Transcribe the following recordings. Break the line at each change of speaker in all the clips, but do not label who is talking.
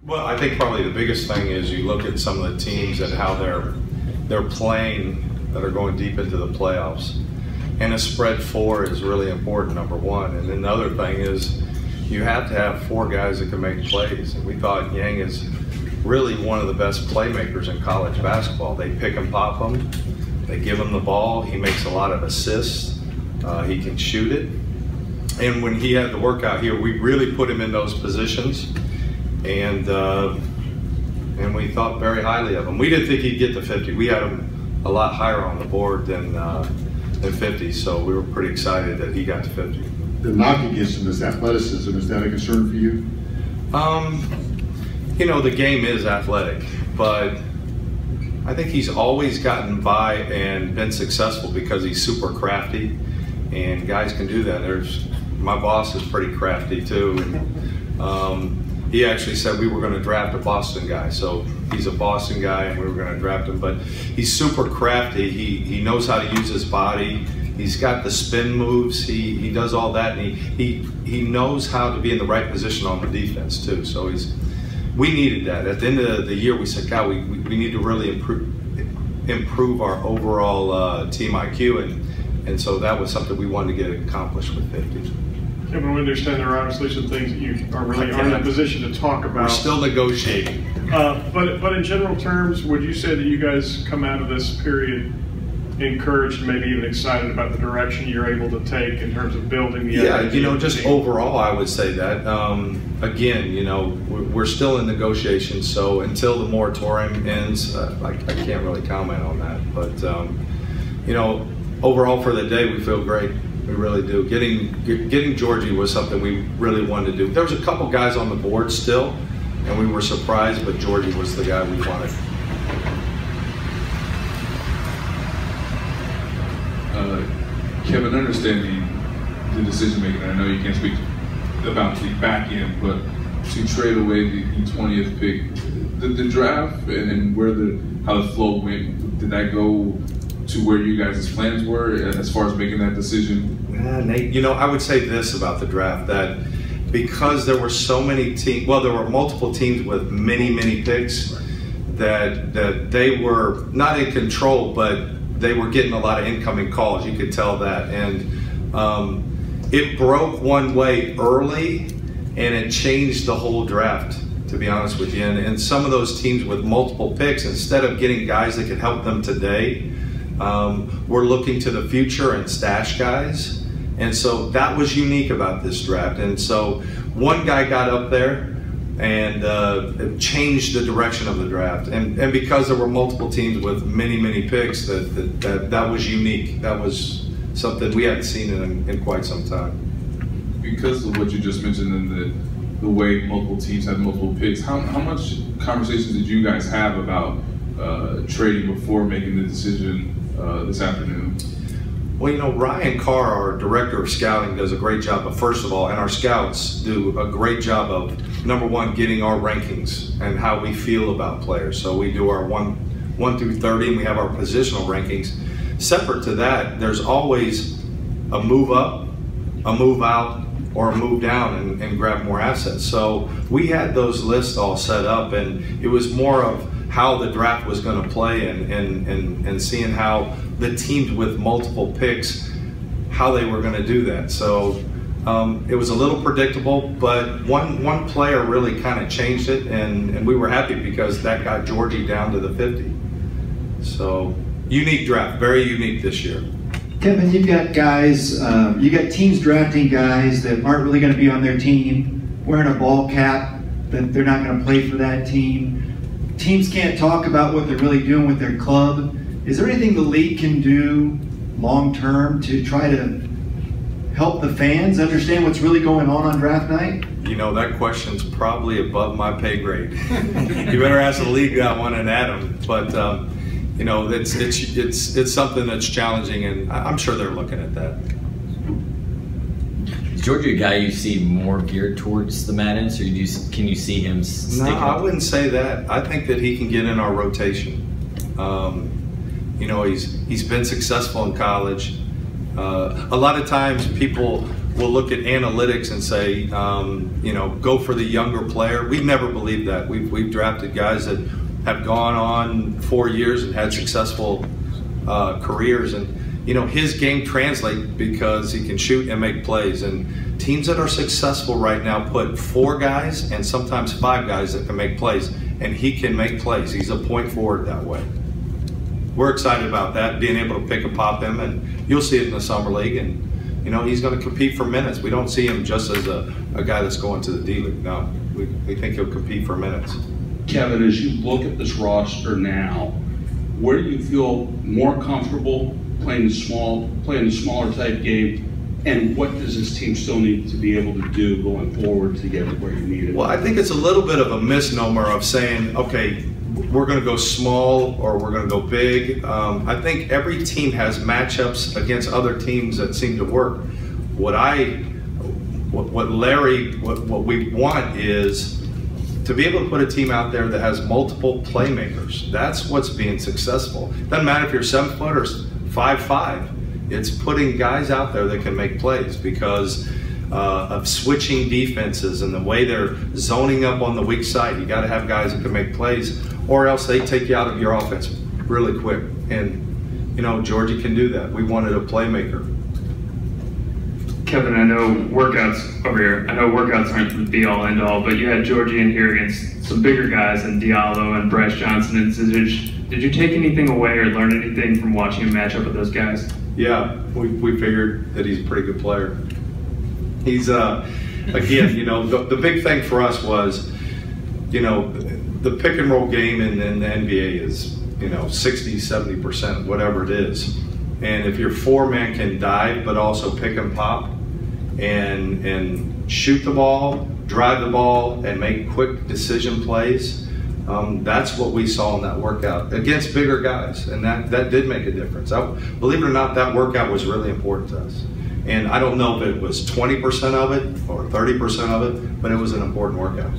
Well, I think probably the biggest thing is you look at some of the teams and how they're playing that are going deep into the playoffs. And a spread 4 is really important, number one. And then the other thing is you have to have 4 guys that can make plays. And we thought Yang is really one of the best playmakers in college basketball. They pick and pop him. They give him the ball. He makes a lot of assists. He can shoot it. And when he had the workout here, we really put him in those positions. And we thought very highly of him. We didn't think he'd get to 50. We had him a lot higher on the board than 50, so we were pretty excited that he got to 50.
The knock against him is athleticism. Is that a concern for you?
You know, the game is athletic, but I think he's always gotten by and been successful because he's super crafty, and guys can do that. My boss is pretty crafty too. And, he actually said we were going to draft a Boston guy, so he's a Boston guy and we were going to draft him, but he's super crafty. He knows how to use his body. He's got the spin moves. He does all that, and he knows how to be in the right position on the defense too. So we needed that. At the end of the year, we said, God, we need to really improve our overall team IQ, and so that was something we wanted to get accomplished with 50.
Kevin, we understand there are obviously some things that you aren't in a position to talk about.
We're still negotiating.
But in general terms, would you say that you guys come out of this period encouraged, maybe even excited about the direction you're able to take in terms of building the
you know, just team? Overall, I would say that. Again, you know, we're still in negotiations, so until the moratorium ends, I can't really comment on that. But, you know, overall for the day, we feel great. We really do. Getting Georgie was something we really wanted to do. There was a couple guys on the board still, and we were surprised, but Georgie was the guy we wanted.
Kevin, understanding the decision making, I know you can't speak about the back end, but to trade away the 20th pick, the draft and how the flow went, did that go to where you guys' plans were as far as making that decision?
Yeah, Nate, you know, I would say this about the draft, that because there were so many teams, well, there were multiple teams with many picks, that they were not in control, but they were getting a lot of incoming calls. You could tell that. And it broke one way early, and it changed the whole draft, to be honest with you. And some of those teams with multiple picks, instead of getting guys that could help them today, we're looking to the future and stash guys. And so that was unique about this draft. And so one guy got up there and it changed the direction of the draft. And because there were multiple teams with many picks, that was unique. That was something we hadn't seen in quite some time.
Because of what you just mentioned and the way multiple teams had multiple picks, how much conversations did you guys have about trading before making the decision this afternoon?
Well, you know, Ryan Carr, our director of scouting, does a great job of, first of all, and our scouts do a great job of, number one, getting our rankings and how we feel about players. So we do our 1 through 30, and we have our positional rankings. Separate to that, there's always a move up, a move out, or a move down and grab more assets. So we had those lists all set up, and it was more of how the draft was going to play and seeing how the teams with multiple picks, how they were going to do that. So it was a little predictable, but one player really kind of changed it, and we were happy because that got Georgie down to the 50. So unique draft, very unique this year.
Kevin, you've got guys, you got teams drafting guys that aren't really going to be on their team, wearing a ball cap, that they're not going to play for that team. Teams can't talk about what they're really doing with their club. Is there anything the league can do long-term to try to help the fans understand what's really going on draft night?
You know, that question's probably above my pay grade. You better ask the league that one and Adam. But you know, it's something that's challenging, and I'm sure they're looking at that.
Is Georgie a guy you see more geared towards the Madness, or can you see him sticking?
No, I wouldn't say that. I think that he can get in our rotation. You know, he's been successful in college. A lot of times people we'll look at analytics and say, you know, go for the younger player. We've never believed that. We've drafted guys that have gone on 4 years and had successful careers, and you know, his game translates because he can shoot and make plays. And teams that are successful right now put 4 guys and sometimes 5 guys that can make plays, and he can make plays. He's a point forward that way. We're excited about that, being able to pick and pop him, and you'll see it in the summer league. And you know, he's going to compete for minutes. We don't see him just as a guy that's going to the D League. No, we think he'll compete for minutes.
Kevin, as you look at this roster now, where do you feel more comfortable playing the smaller type game, and what does this team still need to be able to do going forward to get where you need it?
Well, I think it's a little bit of a misnomer of saying, okay, we're going to go small or we're going to go big. I think every team has matchups against other teams that seem to work. What we want is to be able to put a team out there that has multiple playmakers. That's what's being successful. Doesn't matter if you're 7 foot or 5'5". It's putting guys out there that can make plays because of switching defenses and the way they're zoning up on the weak side. You got to have guys that can make plays, or else they take you out of your offense really quick. And you know, Georgie can do that. We wanted a playmaker.
Kevin, I know workouts aren't the be-all, end-all, but you had Georgie in here against some bigger guys and Diallo and Bryce Johnson and Zizic. Did you take anything away or learn anything from watching him match up with those guys?
Yeah, we figured that he's a pretty good player. He's, again, you know, the big thing for us was, you know, the pick and roll game in the NBA is, you know, 60, 70%, whatever it is. And if your 4-man can dive but also pick and pop and shoot the ball, drive the ball, and make quick decision plays, that's what we saw in that workout against bigger guys, and that did make a difference. Believe it or not, that workout was really important to us. And I don't know if it was 20% of it or 30% of it, but it was an important workout.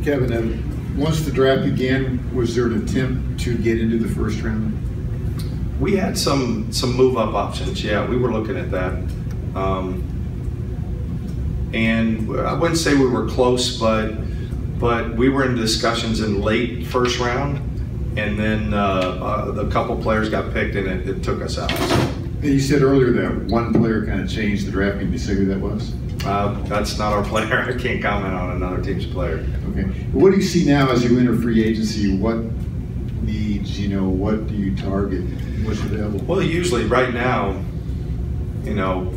Kevin, once the draft began, was there an attempt to get into the first round?
We had some move-up options. Yeah, we were looking at that. And I wouldn't say we were close, but we were in discussions in late first round, and then a couple players got picked, and it took us out.
You said earlier that one player kind of changed the draft. Can you say who that was?
That's not our player. I can't comment on another team's player.
Okay. What do you see now as you enter free agency? What needs, you know, what do you target? What's available?
Well, usually right now, you know,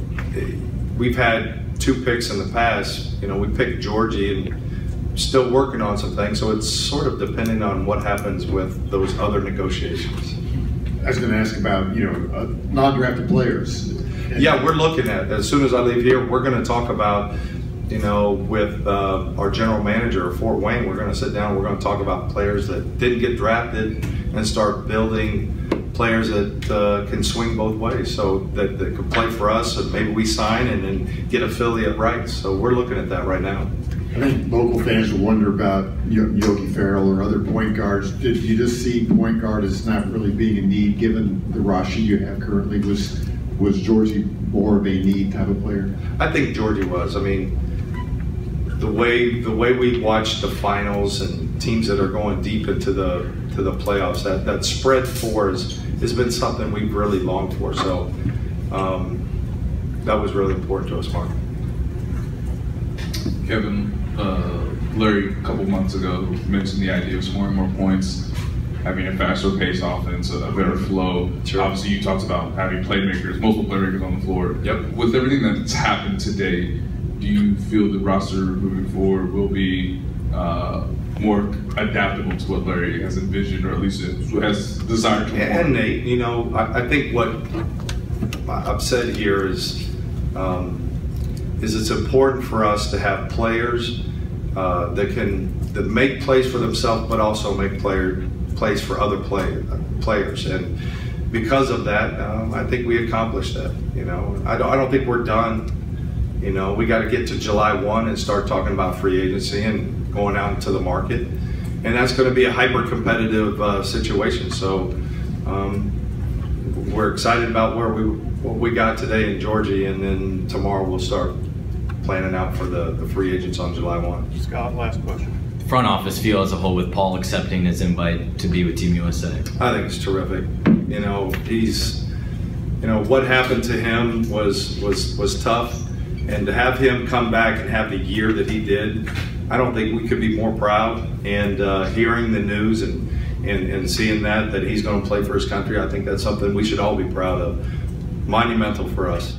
we've had 2 picks in the past. You know, we picked Georgie and still working on some things, so it's sort of depending on what happens with those other negotiations.
I was going to ask about, you know, non-drafted players.
Yeah, we're looking at, as soon as I leave here, we're going to talk about, you know, with our general manager of Fort Wayne, we're going to sit down, we're going to talk about players that didn't get drafted and start building players that can swing both ways, so that can play for us, and maybe we sign and then get affiliate rights. So we're looking at that right now.
I think local fans will wonder about Yogi Ferrell or other point guards. Did you just see point guard as not really being a need given the roster you have currently? Was Georgie more of a need type of player? I think Georgie was. I mean, the way we watched the finals and teams that are going deep into the playoffs, that spread 4 has been something we've really longed for. So that was really important to us, Mark.
Kevin, Larry a couple months ago mentioned the idea of scoring more points, having a faster pace offense, a better flow.
Sure.
Obviously, you talked about having playmakers, multiple playmakers on the floor.
Yep.
With everything that's happened today, do you feel the roster moving forward will be more adaptable to what Larry has envisioned, or at least has desired to?
And Nate, you know, I think what I've said here is it's important for us to have players that make plays for themselves, but also make plays for other players. And because of that, I think we accomplished that. You know, I don't think we're done. You know, we got to get to July 1 and start talking about free agency and going out into the market, and that's going to be a hyper-competitive situation. So we're excited about where what we got today in Georgia, and then tomorrow we'll start planning out for the free agents on July 1.
Scott, last question.
Front office feel as a whole with Paul accepting his invite to be with Team USA?
I think it's terrific. You know, what happened to him was tough, and to have him come back and have the year that he did, I don't think we could be more proud. And hearing the news and seeing that he's going to play for his country, I think that's something we should all be proud of. Monumental for us.